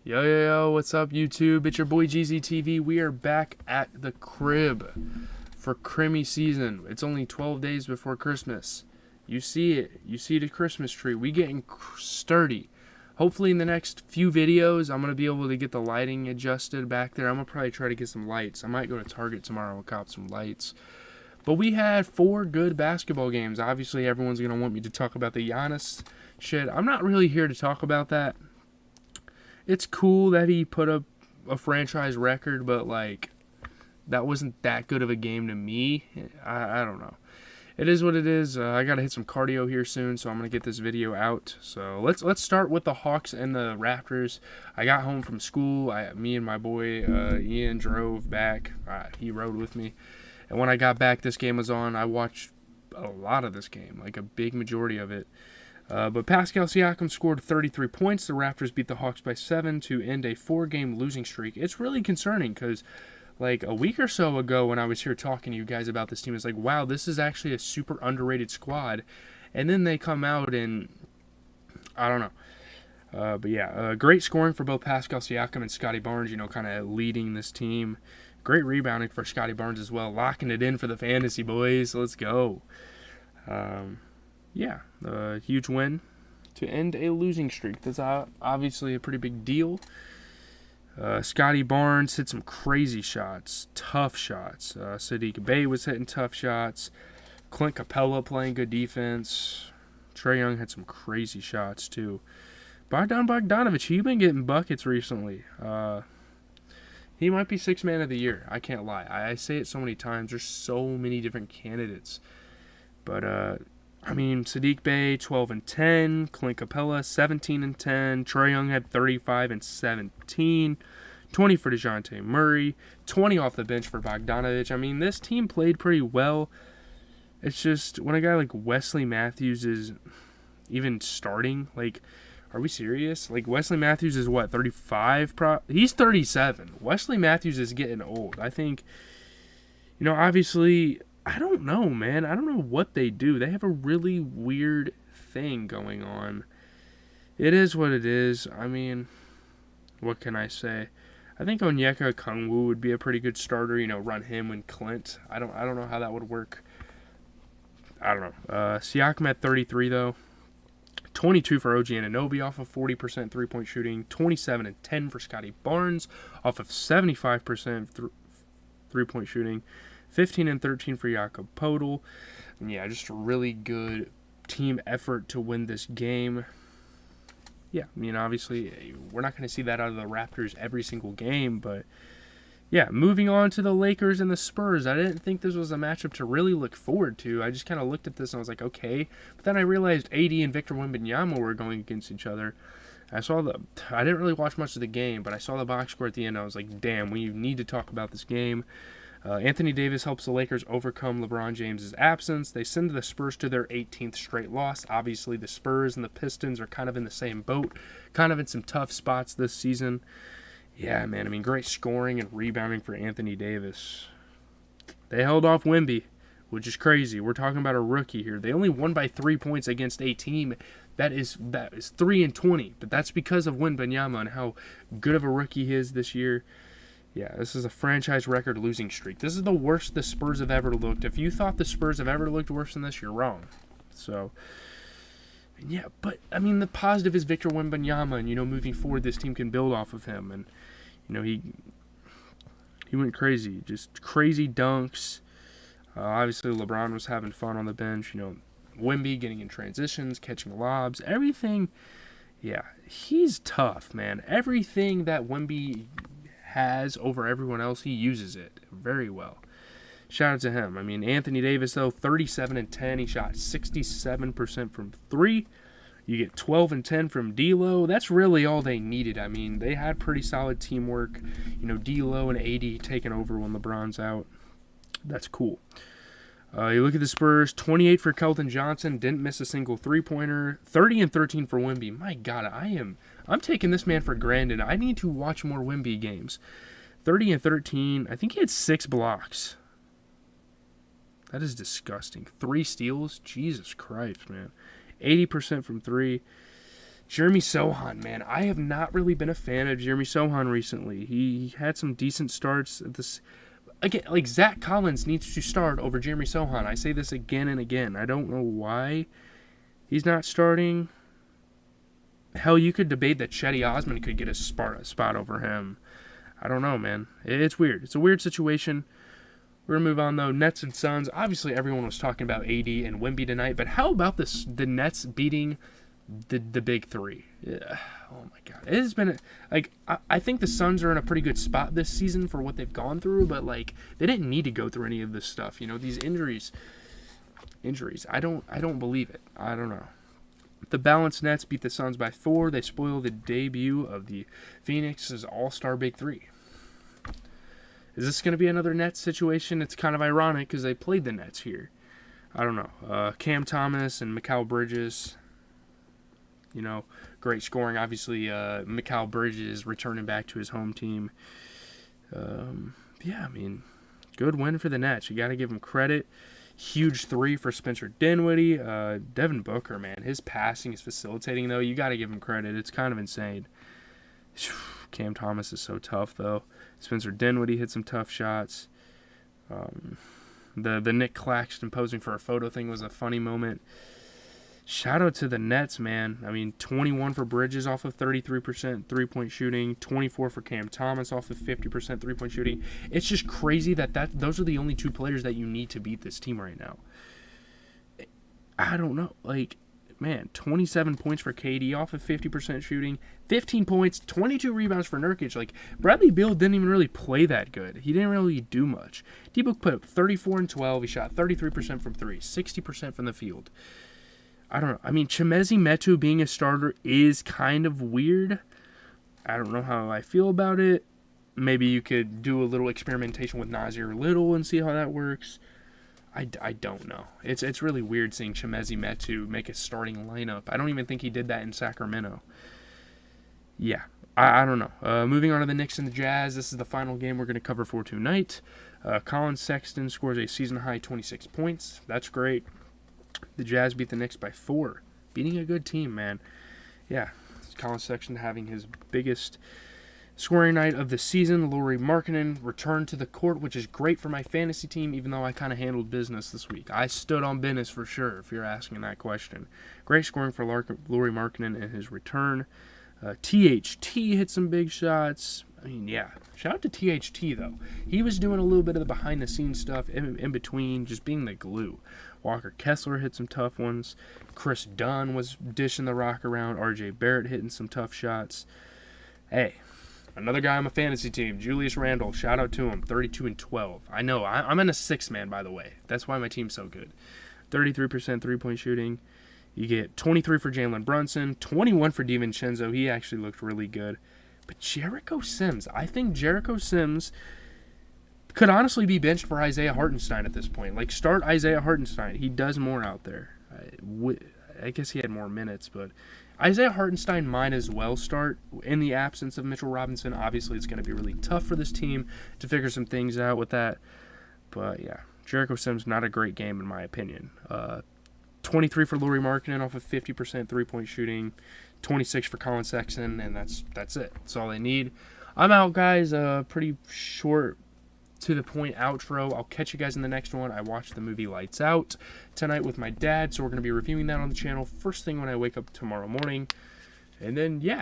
Yo, what's up, YouTube? It's your boy GZTV. We are back at the crib for Crimmy season. It's only 12 days before Christmas. You see it. You see the Christmas tree. We getting sturdy. Hopefully in the next few videos, I'm going to be able to get the lighting adjusted back there. I'm going to probably try to get some lights. I might go to Target tomorrow and cop some lights. But we had 4 good basketball games. Obviously, everyone's going to want me to talk about the Giannis shit. I'm not really here to talk about that. It's cool that he put up a franchise record, but, like, that wasn't that good of a game to me. I don't know. It is what it is. I got to hit some cardio here soon, so I'm going to get this video out. So let's start with the Hawks and the Raptors. I got home from school. Me and my boy Ian drove back. He rode with me. And when I got back, this game was on. I watched a lot of this game, like a big majority of it. But Pascal Siakam scored 33 points. The Raptors beat the Hawks by 7 to end a 4-game losing streak. It's really concerning because, like, a week or so ago when I was here talking to you guys about this team, it's like, wow, this is actually a super underrated squad. And then they come out and, I don't know. But yeah, great scoring for both Pascal Siakam and Scottie Barnes, kind of leading this team. Great rebounding for Scottie Barnes as well, locking it in for the fantasy boys. Let's go. Yeah, a huge win to end a losing streak. That's obviously a pretty big deal. Scottie Barnes hit some crazy shots, tough shots. Saddiq Bey was hitting tough shots. Clint Capella playing good defense. Trae Young had some crazy shots too. Bogdan Bogdanovic, he's been getting buckets recently. He might be 6th man of the year. I can't lie. I say it so many times. There's so many different candidates. But, Saddiq Bey, 12 and 10. Clint Capella, 17 and 10. Trae Young had 35 and 17. 20 for DeJounte Murray. 20 off the bench for Bogdanovic. This team played pretty well. It's just, when a guy like Wesley Matthews is even starting, like, are we serious? Like, Wesley Matthews is what, 35? He's 37. Wesley Matthews is getting old. I think, obviously, I don't know, man. I don't know what they do. They have a really weird thing going on. It is what it is. What can I say? I think Onyeka Okongwu would be a pretty good starter. Run him and Clint. I don't know how that would work. I don't know. Siakam at 33 though. 22 for OG Anunoby off of 40% three-point shooting. 27 and 10 for Scottie Barnes off of 75% three-point shooting. 15 and 13 for Jakob Poeltl. And yeah, just a really good team effort to win this game. Yeah, obviously, we're not going to see that out of the Raptors every single game, but yeah, moving on to the Lakers and the Spurs. I didn't think this was a matchup to really look forward to. I just kind of looked at this and I was like, okay. But then I realized AD and Victor Wembanyama were going against each other. I didn't really watch much of the game, but I saw the box score at the end. And I was like, damn, we need to talk about this game. Anthony Davis helps the Lakers overcome LeBron James' absence. They send the Spurs to their 18th straight loss. Obviously, the Spurs and the Pistons are kind of in the same boat, kind of in some tough spots this season. Yeah, man, great scoring and rebounding for Anthony Davis. They held off Wemby, which is crazy. We're talking about a rookie here. They only won by 3 points against a team that is 3-20, but that's because of Wembanyama and how good of a rookie he is this year. Yeah, this is a franchise record losing streak. This is the worst the Spurs have ever looked. If you thought the Spurs have ever looked worse than this, you're wrong. So, yeah, but, the positive is Victor Wembanyama, and, moving forward, this team can build off of him. And, he went crazy. Just crazy dunks. Obviously, LeBron was having fun on the bench. Wemby getting in transitions, catching lobs, everything. Yeah, he's tough, man. Everything that Wemby has over everyone else, he uses it very well. Shout out to him. Anthony Davis, though, 37 and 10. He shot 67% from 3. You get 12 and 10 from D'Lo. That's really all they needed. They had pretty solid teamwork. D'Lo and AD taking over when LeBron's out. That's cool. You look at the Spurs, 28 for Kelton Johnson, didn't miss a single three-pointer. 30 and 13 for Wemby. My God, I'm taking this man for granted. I need to watch more Wemby games. 30 and 13. I think he had 6 blocks. That is disgusting. 3 steals? Jesus Christ, man. 80% from 3. Jeremy Sohan, man, I have not really been a fan of Jeremy Sohan recently. He had some decent starts at this. Again, like Zach Collins needs to start over Jeremy Sohan. I say this again and again. I don't know why he's not starting. Hell, you could debate that Chetty Osman could get a spot over him. I don't know, man. It's weird. It's a weird situation. We're going to move on, though. Nets and Suns. Obviously, everyone was talking about AD and Wemby tonight, but how about the Nets beating the big three? Yeah. Oh, my God. It has been, I think the Suns are in a pretty good spot this season for what they've gone through, but, they didn't need to go through any of this stuff. These injuries. I don't believe it. I don't know. The balanced Nets beat the Suns by 4. They spoil the debut of the Phoenix's all-star big three. Is this going to be another Nets situation? It's kind of ironic because they played the Nets here. I don't know. Cam Thomas and Mikal Bridges, great scoring. Obviously, Mikal Bridges returning back to his home team. Good win for the Nets. You got to give them credit. Huge 3 for Spencer Dinwiddie. Devin Booker, man, his passing is facilitating, though. You got to give him credit. It's kind of insane. Cam Thomas is so tough, though. Spencer Dinwiddie hit some tough shots. The Nick Claxton posing for a photo thing was a funny moment. Shout out to the Nets, man. 21 for Bridges off of 33% three-point shooting. 24 for Cam Thomas off of 50% three-point shooting. It's just crazy that those are the only 2 players that you need to beat this team right now. I don't know. 27 points for KD off of 50% shooting. 15 points, 22 rebounds for Nurkic. Bradley Beal didn't even really play that good. He didn't really do much. D-Book put up 34 and 12. He shot 33% from 3, 60% from the field. I don't know. Chimezie Metu being a starter is kind of weird. I don't know how I feel about it. Maybe you could do a little experimentation with Nasir Little and see how that works. I don't know. It's really weird seeing Chimezie Metu make a starting lineup. I don't even think he did that in Sacramento. Yeah, I don't know. Moving on to the Knicks and the Jazz. This is the final game we're going to cover for tonight. Colin Sexton scores a season-high 26 points. That's great. The Jazz beat the Knicks by 4. Beating a good team, man. Yeah, Colin Sexton having his biggest scoring night of the season. Lauri Markkanen returned to the court, which is great for my fantasy team, even though I kind of handled business this week. I stood on business for sure, if you're asking that question. Great scoring for Lauri Markkanen in his return. THT hit some big shots. Shout out to THT, though. He was doing a little bit of the behind-the-scenes stuff in between, just being the glue. Walker Kessler hit some tough ones. Chris Dunn was dishing the rock around. RJ Barrett hitting some tough shots. Hey, another guy on my fantasy team, Julius Randle. Shout out to him, 32 and 12. I know, I'm in a 6-man, by the way. That's why my team's so good. 33% three-point shooting. You get 23 for Jalen Brunson, 21 for DiVincenzo. He actually looked really good. But Jericho Sims, I think Jericho Sims could honestly be benched for Isaiah Hartenstein at this point. Start Isaiah Hartenstein. He does more out there. I guess he had more minutes, but Isaiah Hartenstein might as well start in the absence of Mitchell Robinson. Obviously, it's going to be really tough for this team to figure some things out with that. But, yeah, Jericho Sims, not a great game in my opinion. 23 for Lauri Markkanen off of 50% three-point shooting. 26 for Colin Sexton, and that's it. That's all they need. I'm out, guys. Pretty short, to the point outro. I'll catch you guys in the next one. I watched the movie Lights Out tonight with my dad, so we're going to be reviewing that on the channel first thing when I wake up tomorrow morning. And then, yeah.